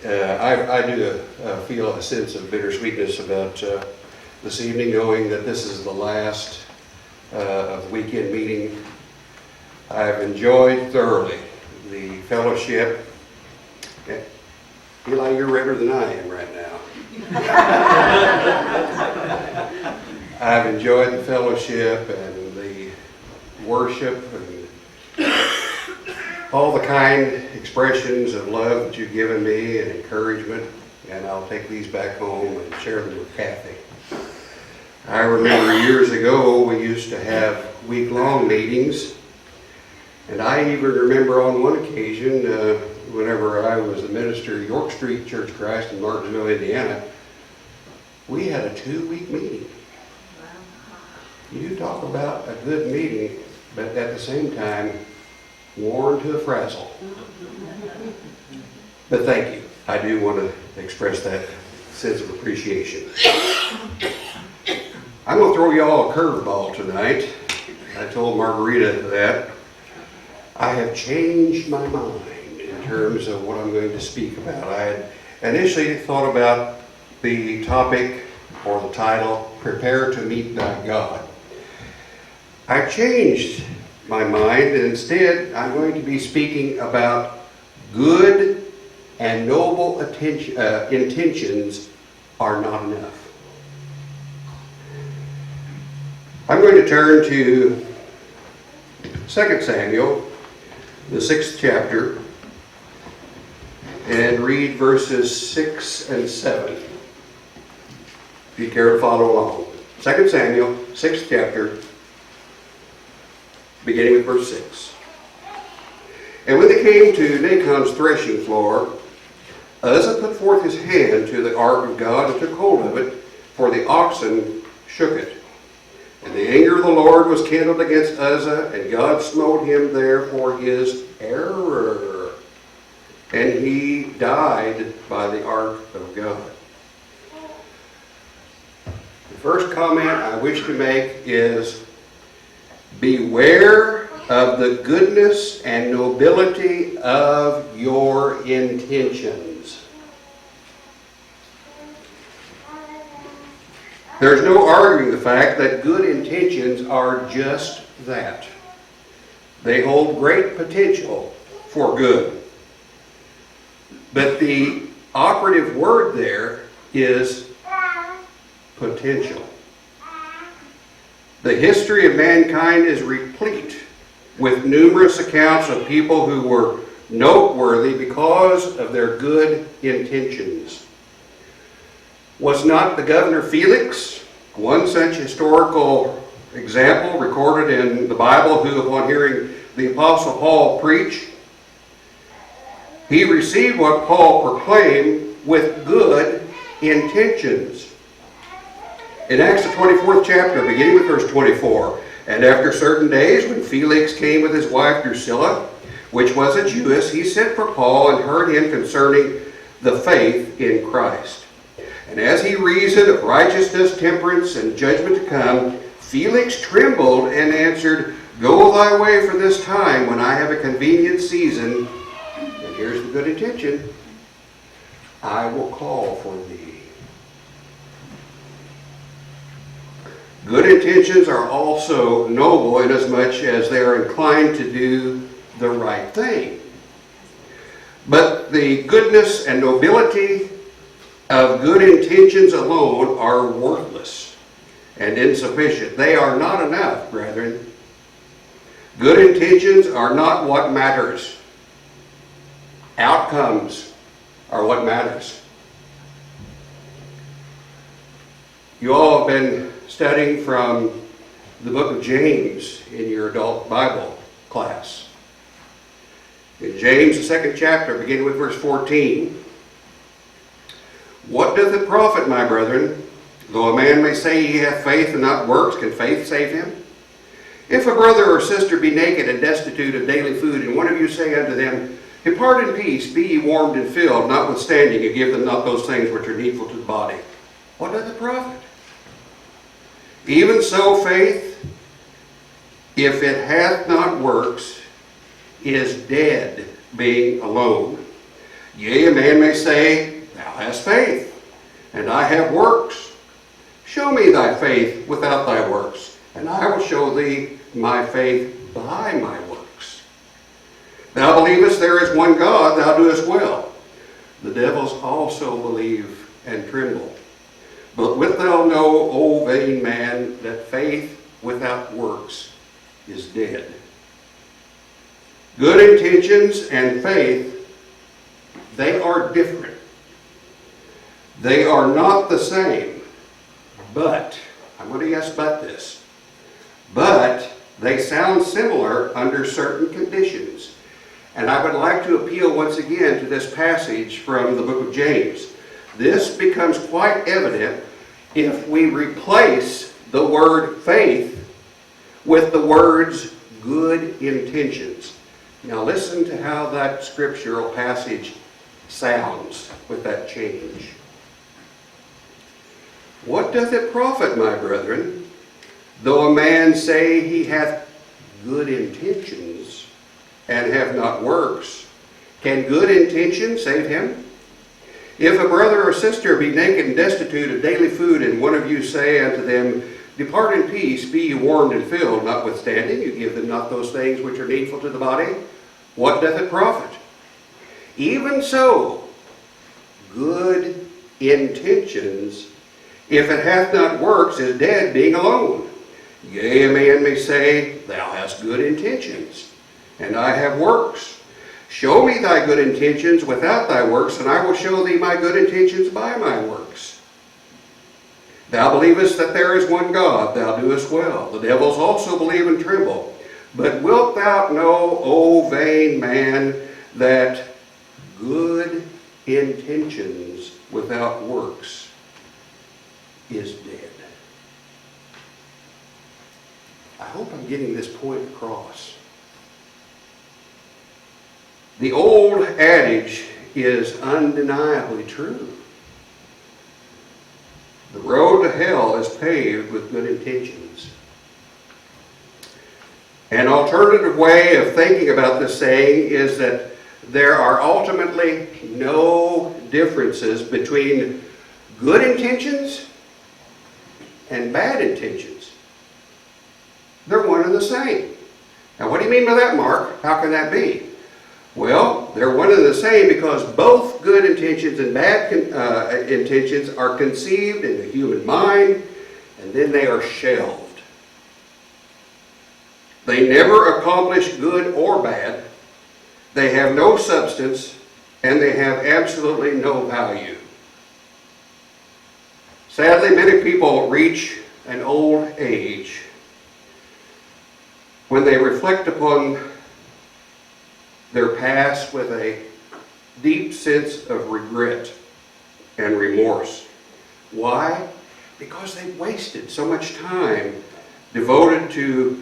I do feel a sense of bittersweetness about this evening, knowing that this is the last of the weekend meeting. I've enjoyed thoroughly the fellowship. Eli, you're redder than I am right now. I've enjoyed the fellowship and the worship and all the kind expressions of love that you've given me and encouragement, and I'll take these back home and share them with Kathy. I remember years ago we used to have week-long meetings, and I even remember on one occasion whenever I was the minister at York Street Church of Christ in Martinsville, Indiana, we had a 2-week meeting. You talk about a good meeting, but at the same time, worn to a frazzle. But thank you. I do want to express that sense of appreciation. I'm going to throw y'all a curveball tonight. I told Margarita that I have changed my mind in terms of what I'm going to speak about. I had initially thought about the topic or the title, Prepare to Meet Thy God. I changed my mind, and instead I'm going to be speaking about good and noble intentions are not enough. I'm going to turn to 2 Samuel, the 6th chapter, and read verses 6 and 7. If you care to follow along. 2 Samuel, 6th chapter, beginning with verse 6. And when they came to Nachon's threshing floor, Uzzah put forth his hand to the ark of God and took hold of it, for the oxen shook it. And the anger of the Lord was kindled against Uzzah, and God smote him there for his error. And he died by the ark of God. The first comment I wish to make is, beware of the goodness and nobility of your intentions. There's no arguing the fact that good intentions are just that. They hold great potential for good. But the operative word there is potential. The history of mankind is replete with numerous accounts of people who were noteworthy because of their good intentions. Was not the governor Felix one such historical example recorded in the Bible, who, upon hearing the Apostle Paul preach, he received what Paul proclaimed with good intentions? In Acts the 24th chapter, beginning with verse 24, and after certain days, when Felix came with his wife Drusilla, which was a Jewess, he sent for Paul and heard him concerning the faith in Christ. And as he reasoned of righteousness, temperance, and judgment to come, Felix trembled and answered, Go thy way for this time, when I have a convenient season. And here's the good intention. I will call for thee. Good intentions are also noble inasmuch as they are inclined to do the right thing. But the goodness and nobility of good intentions alone are worthless and insufficient. They are not enough, brethren. Good intentions are not what matters. Outcomes are what matters. You all have been studying from the book of James in your adult Bible class. In James, the 2nd chapter, beginning with verse 14. What doth it profit, my brethren, though a man may say he hath faith and not works, can faith save him? If a brother or sister be naked and destitute of daily food, and one of you say unto them, Depart in peace, be ye warmed and filled, notwithstanding you give them not those things which are needful to the body, what doth it profit? Even so faith, if it hath not works, is dead, being alone. Yea, a man may say, Thou hast faith, and I have works. Show me thy faith without thy works, and I will show thee my faith by my works. Thou believest there is one God, thou doest well. The devils also believe and tremble. But wilt thou know, O vain man, that faith without works is dead? Good intentions and faith, they are different. They are not the same. But, I'm going to yes but this, but they sound similar under certain conditions. And I would like to appeal once again to this passage from the book of James. This becomes quite evident if we replace the word faith with the words good intentions. Now listen to how that scriptural passage sounds with that change. What doth it profit, my brethren, though a man say he hath good intentions and have not works? Can good intentions save him? If a brother or sister be naked and destitute of daily food, and one of you say unto them, Depart in peace, be ye warmed and filled, notwithstanding you give them not those things which are needful to the body, what doth it profit? Even so, good intentions, if it hath not works, is dead, being alone. Yea, a man may say, Thou hast good intentions, and I have works. Show me thy good intentions without thy works, and I will show thee my good intentions by my works. Thou believest that there is one God, thou doest well. The devils also believe and tremble. But wilt thou know, O vain man, that good intentions without works is dead? I hope I'm getting this point across. The old adage is undeniably true. The road to hell is paved with good intentions. An alternative way of thinking about this saying is that there are ultimately no differences between good intentions and bad intentions. They're one and the same. Now, what do you mean by that, Mark? How can that be? Well, they're one and the same because both good intentions and bad intentions are conceived in the human mind, and then they are shelved. They never accomplish good or bad. They have no substance, and they have absolutely no value. Sadly, many people reach an old age when they reflect upon their past with a deep sense of regret and remorse. Why? Because they wasted so much time devoted to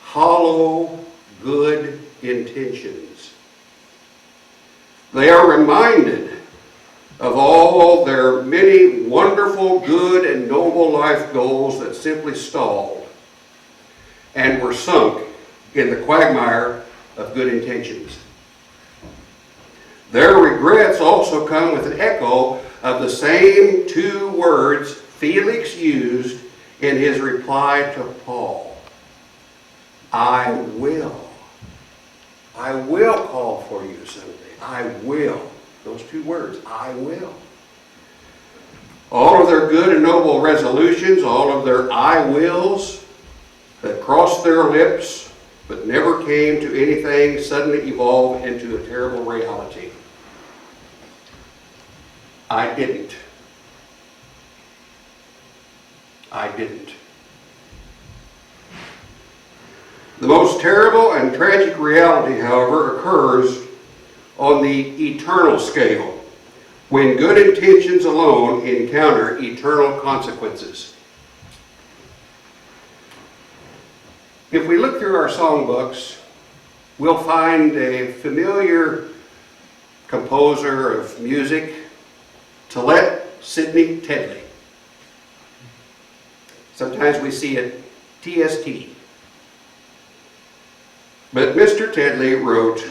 hollow, good intentions. They are reminded of all their many wonderful, good, and noble life goals that simply stalled and were sunk in the quagmire of good intentions. Their regrets also come with an echo of the same two words Felix used in his reply to Paul. I will. I will call for you someday. I will. Those two words, I will. All of their good and noble resolutions, all of their I wills that crossed their lips but never came to anything, suddenly evolved into a terrible reality. I didn't. I didn't. The most terrible and tragic reality, however, occurs on the eternal scale, when good intentions alone encounter eternal consequences. If we look through our songbooks, we'll find a familiar composer of music, Sidney Tedley. Sometimes we see it TST. But Mr. Tedley wrote,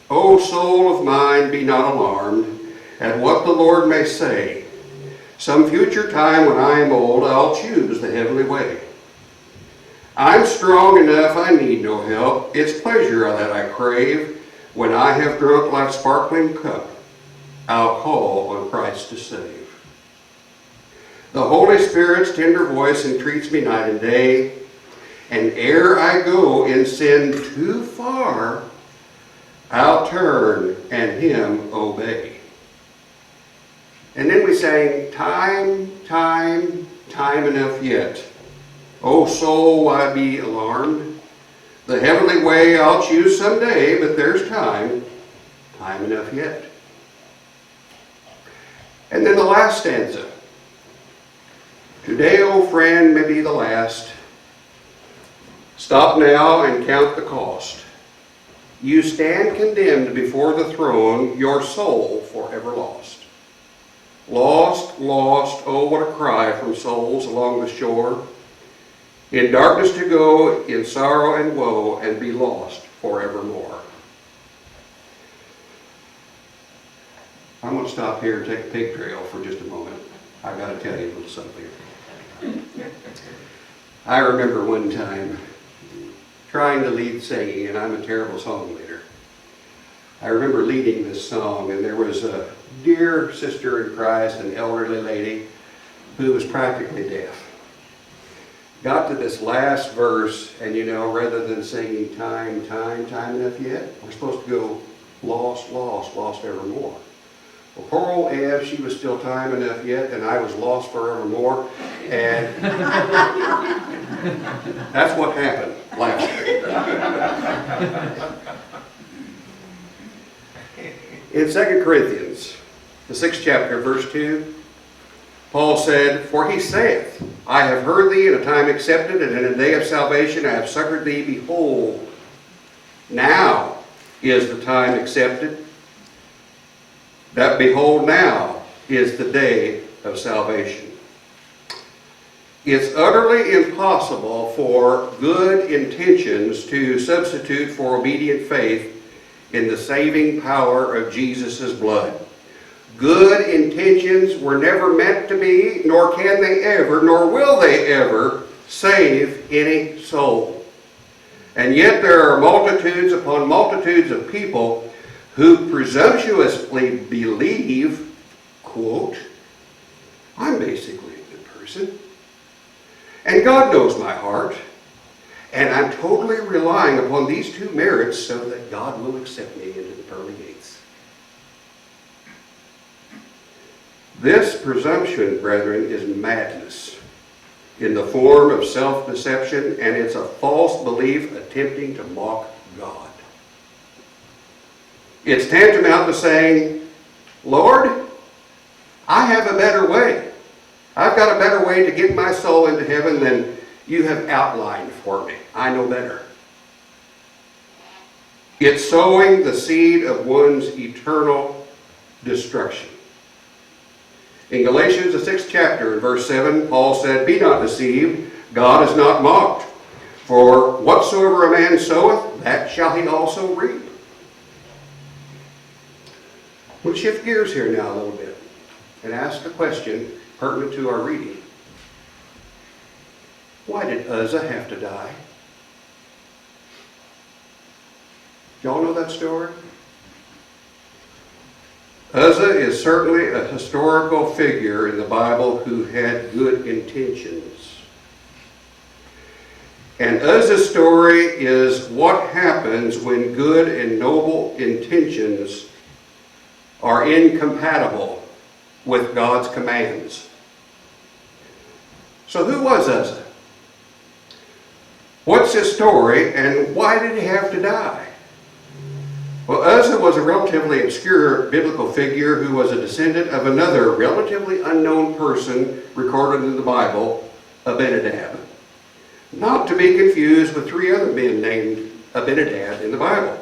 O soul of mine, be not alarmed at what the Lord may say. Some future time when I am old, I'll choose the heavenly way. I'm strong enough, I need no help. It's pleasure that I crave. When I have drunk life's sparkling cup, I'll call on Christ to save. The Holy Spirit's tender voice entreats me night and day, and ere I go in sin too far, I'll turn and Him obey. And then we sang, time, time, time enough yet. O soul, why be alarmed? The heavenly way I'll choose someday, but there's time, time enough yet. And then the last stanza. Today, O friend, may be the last. Stop now and count the cost. You stand condemned before the throne, your soul forever lost. Lost, lost, oh what a cry from souls along the shore. In darkness to go, in sorrow and woe, and be lost forevermore. I'm going to stop here and take a pig trail for just a moment. I've got to tell you a little something. I remember one time trying to lead singing, and I'm a terrible song leader. I remember leading this song, and there was a dear sister in Christ, an elderly lady, who was practically deaf. Got to this last verse, and you know, rather than singing time, time, time enough yet, we're supposed to go lost, lost, lost evermore. Well, poor old Ev, she was still time enough yet, and I was lost forevermore. And that's what happened last year. In 2 Corinthians, the 6th chapter, verse 2, Paul said, For he saith, I have heard thee in a time accepted, and in a day of salvation I have succored thee. Behold, now is the time accepted. That behold, now is the day of salvation. It's utterly impossible for good intentions to substitute for obedient faith in the saving power of Jesus' blood. Good intentions were never meant to be, nor can they ever, nor will they ever, save any soul. And yet there are multitudes upon multitudes of people who presumptuously believe, quote, I'm basically a good person, and God knows my heart, and I'm totally relying upon these two merits so that God will accept me into the pearly gates. This presumption, brethren, is madness in the form of self-deception, and it's a false belief attempting to mock God. It's tantamount to saying, Lord, I have a better way. I've got a better way to get my soul into heaven than you have outlined for me. I know better. It's sowing the seed of one's eternal destruction. In Galatians, the 6th chapter, in verse 7, Paul said, Be not deceived, God is not mocked. For whatsoever a man soweth, that shall he also reap. We'll shift gears here now a little bit and ask a question pertinent to our reading. Why did Uzzah have to die? Y'all know that story? Uzzah is certainly a historical figure in the Bible who had good intentions. And Uzzah's story is what happens when good and noble intentions are incompatible with God's commands. So who was Uzzah? What's his story, and why did he have to die? Well, Uzzah was a relatively obscure biblical figure who was a descendant of another relatively unknown person recorded in the Bible, Abinadab. Not to be confused with 3 other men named Abinadab in the Bible.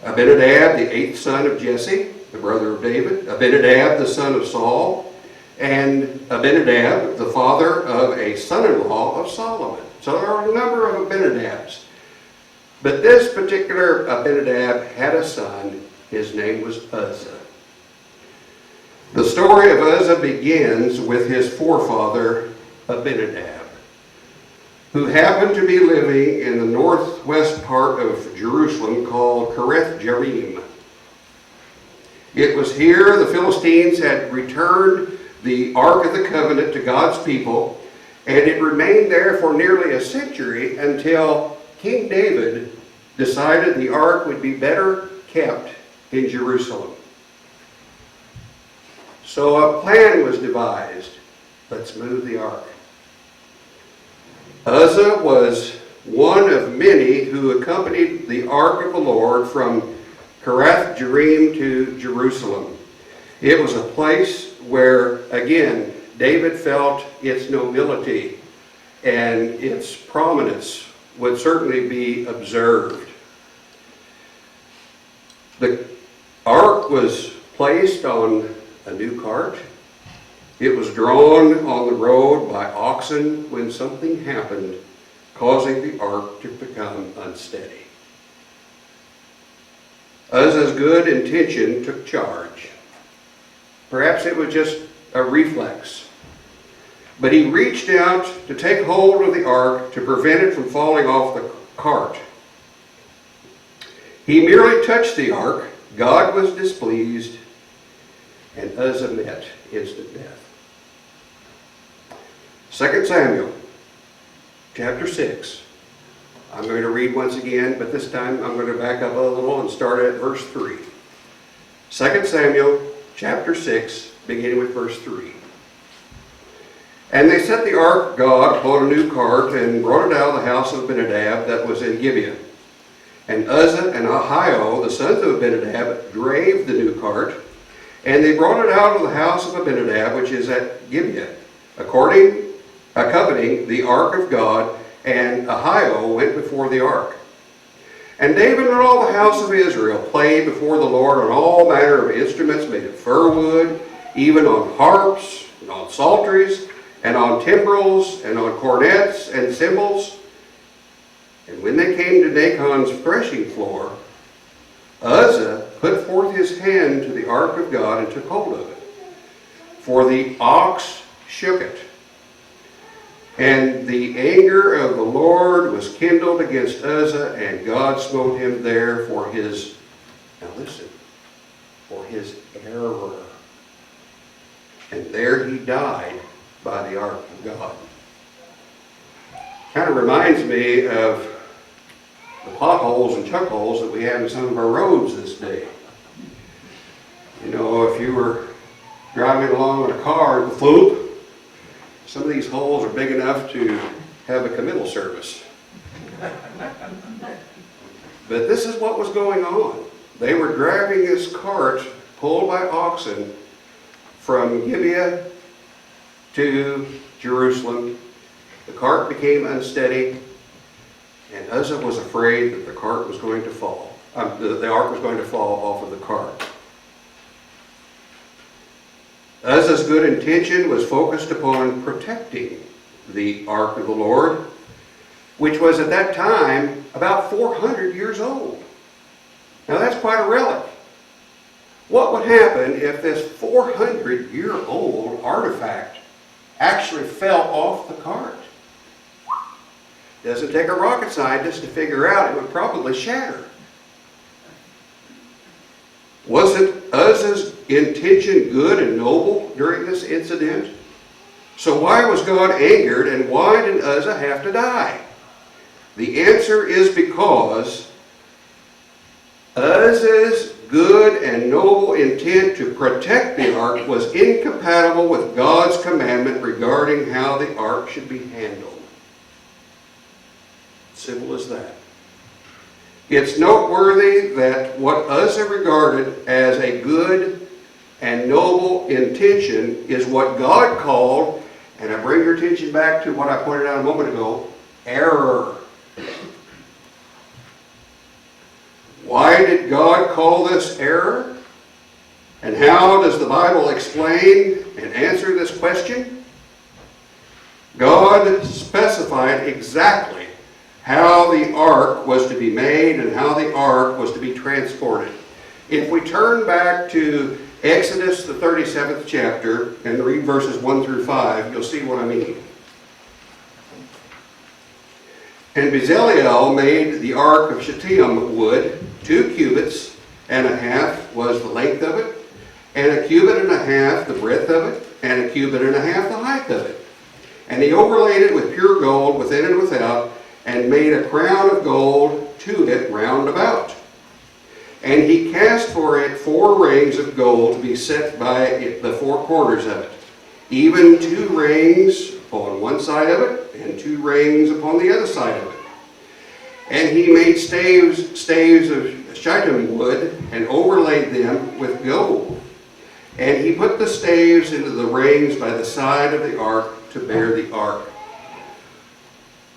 Abinadab, the 8th son of Jesse, the brother of David. Abinadab, the son of Saul. And Abinadab, the father of a son-in-law of Solomon. So there are a number of Abinadabs. But this particular Abinadab had a son. His name was Uzzah. The story of Uzzah begins with his forefather Abinadab, who happened to be living in the northwest part of Jerusalem called Kereth Jearim. It was here the Philistines had returned the Ark of the Covenant to God's people, and it remained there for nearly a century until King David decided the Ark would be better kept in Jerusalem. So a plan was devised. Let's move the Ark. Uzzah was one of many who accompanied the Ark of the Lord from Kereth Jearim to Jerusalem. It was a place where, again, David felt its nobility and its prominence would certainly be observed. The Ark was placed on a new cart. It was drawn on the road by oxen when something happened, causing the Ark to become unsteady. Uzzah's good intention took charge. Perhaps it was just a reflex. But he reached out to take hold of the Ark to prevent it from falling off the cart. He merely touched the Ark. God was displeased, and Uzzah met instant death. 2 Samuel chapter 6. I'm going to read once again, but this time I'm going to back up a little and start at verse 3. 2 Samuel chapter 6, beginning with verse 3. And they set the ark of God upon a new cart and brought it out of the house of Abinadab that was in Gibeah. And Uzzah and Ahio, the sons of Abinadab, drave the new cart, and they brought it out of the house of Abinadab, which is at Gibeah, accompanying the ark of God, and Ahio went before the ark. And David and all the house of Israel played before the Lord on all manner of instruments made of fir wood, even on harps, and on psalteries, and on timbrels, and on cornets and cymbals. And when they came to Nachon's threshing floor, Uzzah put forth his hand to the ark of God and took hold of it. For the ox shook it. And the anger of the Lord was kindled against Uzzah, and God smote him there for his, now listen, for his error. And there he died by the ark of God. Kind of reminds me of the potholes and chuck holes that we have in some of our roads this day. You know, if you were driving along in a car, the floop, some of these holes are big enough to have a committal service. But this is what was going on. They were driving this cart pulled by oxen from Gibeah to Jerusalem. The cart became unsteady, and Uzzah was afraid that the cart was going to fall. The ark was going to fall off of the cart. Uzzah's good intention was focused upon protecting the ark of the Lord, which was at that time about 400 years old. Now that's quite a relic. What would happen if this 400-year-old artifact actually fell off the cart? Doesn't take a rocket scientist to figure out it would probably shatter. Wasn't Uzzah's intention good and noble during this incident? So why was God angered, and why did Uzzah have to die? The answer is because Uzzah's good and noble intent to protect the ark was incompatible with God's commandment regarding how the ark should be handled. Simple as that. It's noteworthy that what Uzzah regarded as a good and noble intention is what God called, and I bring your attention back to what I pointed out a moment ago, error. Why did God call this error? And how does the Bible explain and answer this question? God specified exactly how the ark was to be made and how the ark was to be transported. If we turn back to Exodus, the 37th chapter, and read verses 1 through 5, you'll see what I mean. And Bezaleel made the ark of shittim wood, 2 cubits and a half was the length of it, and a cubit and a half the breadth of it, and a cubit and a half the height of it. And he overlaid it with pure gold within and without, and made a crown of gold to it round about. And he cast for it 4 rings of gold to be set by it, the 4 corners of it, even 2 rings upon one side of it, and 2 rings upon the other side of it. And he made staves of shittim wood, and overlaid them with gold. And he put the staves into the rings by the side of the ark to bear the ark.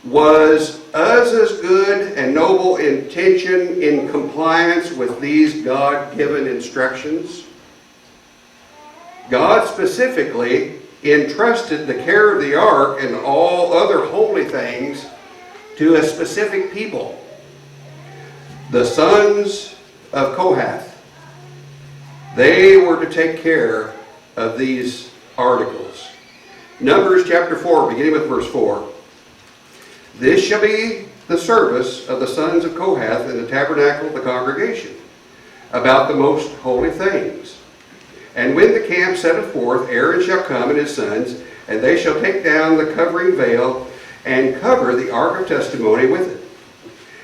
Was Uzzah's good and noble intention in compliance with these God-given instructions? God specifically entrusted the care of the ark and all other holy things to a specific people, the sons of Kohath. They were to take care of these articles. Numbers chapter 4, beginning with verse 4. This shall be the service of the sons of Kohath in the tabernacle of the congregation, about the most holy things. And when the camp setteth forth, Aaron shall come and his sons, and they shall take down the covering veil, and cover the ark of testimony with it.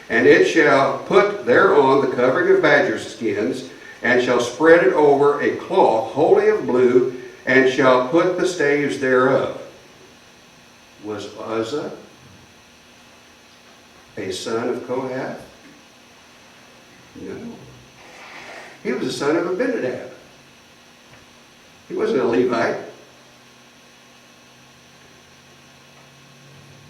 And it shall put thereon the covering of badger skins, and shall spread it over a cloth wholly of blue, and shall put the staves thereof. Was Uzzah a son of Kohath? No. He was a son of Abinadab. He wasn't a Levite.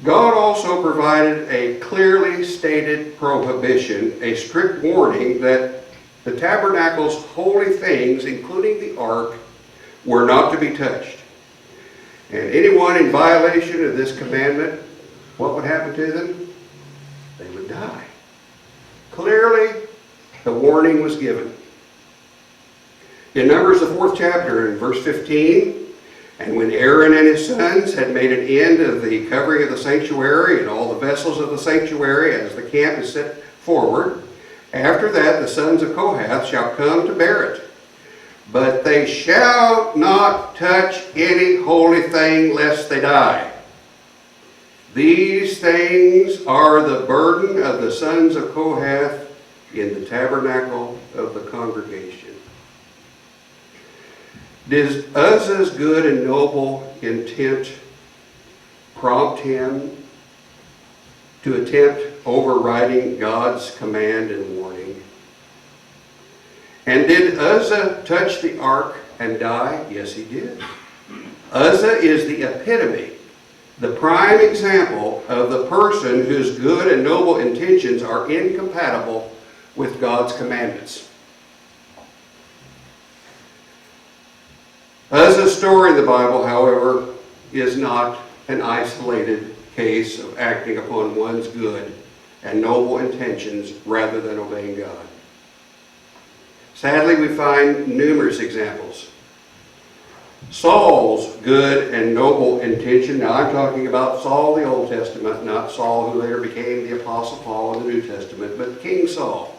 God also provided a clearly stated prohibition, a strict warning that the tabernacle's holy things, including the ark, were not to be touched. And anyone in violation of this commandment, what would happen to them? They would die. Clearly, the warning was given. In Numbers, the 4th chapter, in verse 15, and when Aaron and his sons had made an end of the covering of the sanctuary and all the vessels of the sanctuary as the camp is set forward, after that the sons of Kohath shall come to bear it. But they shall not touch any holy thing lest they die. These things are the burden of the sons of Kohath in the tabernacle of the congregation. Did Uzzah's good and noble intent prompt him to attempt overriding God's command and warning? And did Uzzah touch the ark and die? Yes, he did. Uzzah is the epitome, the prime example of the person whose good and noble intentions are incompatible with God's commandments. Uzzah's story in the Bible, however, is not an isolated case of acting upon one's good and noble intentions rather than obeying God. Sadly, we find numerous examples. Saul's good and noble intention, now I'm talking about Saul the Old Testament, not Saul who later became the Apostle Paul in the New Testament, but King Saul.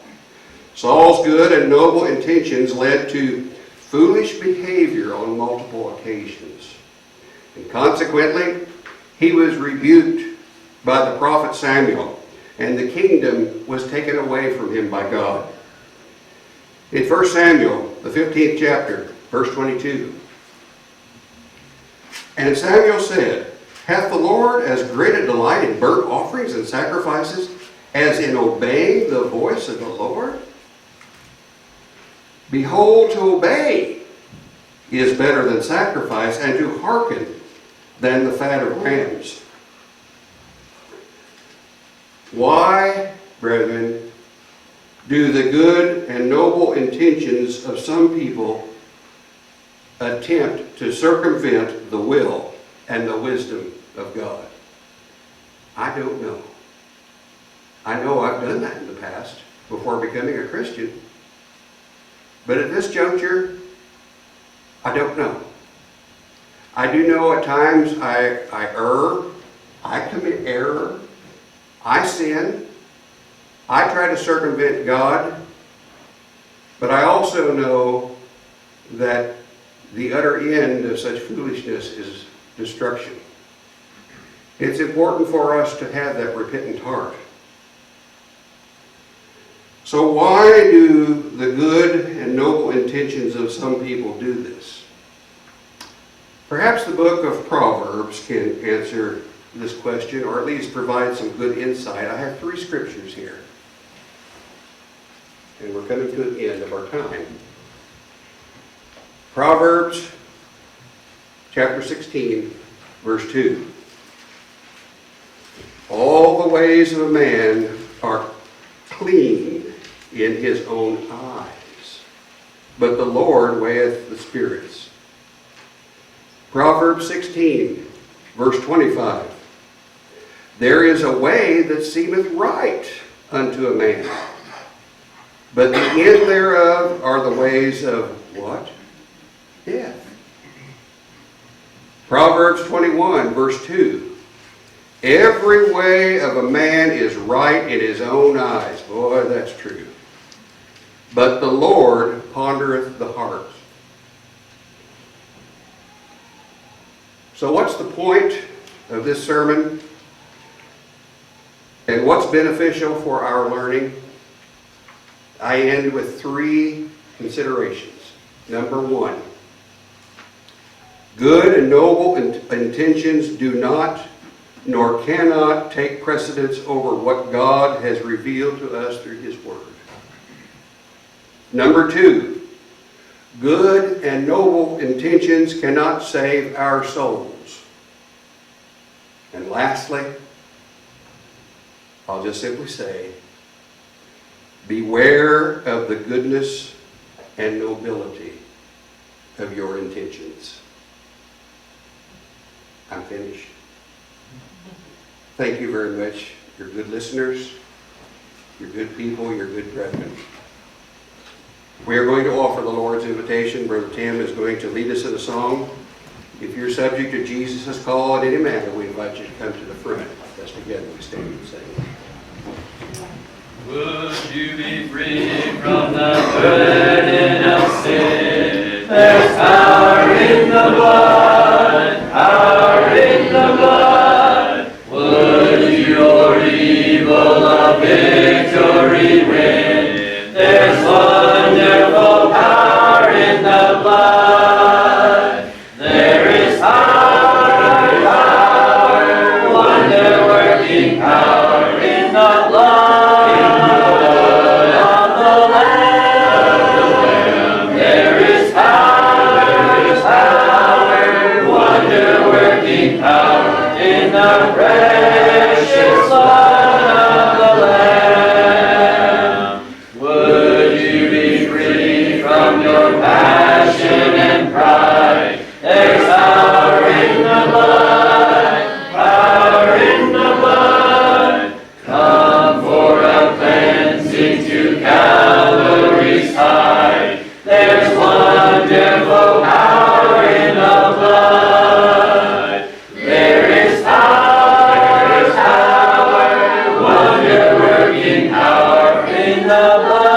Saul's good and noble intentions led to foolish behavior on multiple occasions. And consequently, he was rebuked by the prophet Samuel, and the kingdom was taken away from him by God. In 1 Samuel, the 15th chapter, verse 22, and Samuel said, Hath the Lord as great a delight in burnt offerings and sacrifices as in obeying the voice of the Lord? Behold, to obey is better than sacrifice, and to hearken than the fat of rams. Why, brethren, do the good and noble intentions of some people attempt to circumvent the will and the wisdom of God? I don't know. I know I've done that in the past before becoming a Christian. But at this juncture, I don't know. I do know at times I err, I commit error, I sin, I try to circumvent God, but I also know that the utter end of such foolishness is destruction. It's important for us to have that repentant heart. So why do the good and noble intentions of some people do this? Perhaps the book of Proverbs can answer this question, or at least provide some good insight. I have 3 scriptures here. And we're coming to the end of our time. Proverbs chapter 16, verse 2. All the ways of a man are clean in his own eyes, but the Lord weigheth the spirits. Proverbs 16, verse 25. There is a way that seemeth right unto a man, but the end thereof are the ways of what? Death. Proverbs 21, verse 2. Every way of a man is right in his own eyes. Boy, that's true. But the Lord pondereth the heart. So what's the point of this sermon? And what's beneficial for our learning? I end with 3 considerations. Number 1, good and noble intentions do not nor cannot take precedence over what God has revealed to us through His Word. Number 2, good and noble intentions cannot save our souls. And lastly, I'll just simply say, beware of the goodness and nobility of your intentions. I'm finished. Thank you very much. You're good listeners. You're good people. You're good brethren. We are going to offer the Lord's invitation. Brother Tim is going to lead us in a song. If you're subject to Jesus' call in any matter, we invite you to come to the front. As together we stand and sing. Would you be free from the burden of sin? There's power in the blood, power in the blood. Would your evil a victory win? There's wonderful power in the blood. There is power, power, wonder-working power in the blood. Power in the precious blood of the Lamb. Would you be free from your passion and pride? There's power in the blood, power in the blood. Come for a cleansing to Calvary's height. There's wonderful power in the blood. Power in the blood.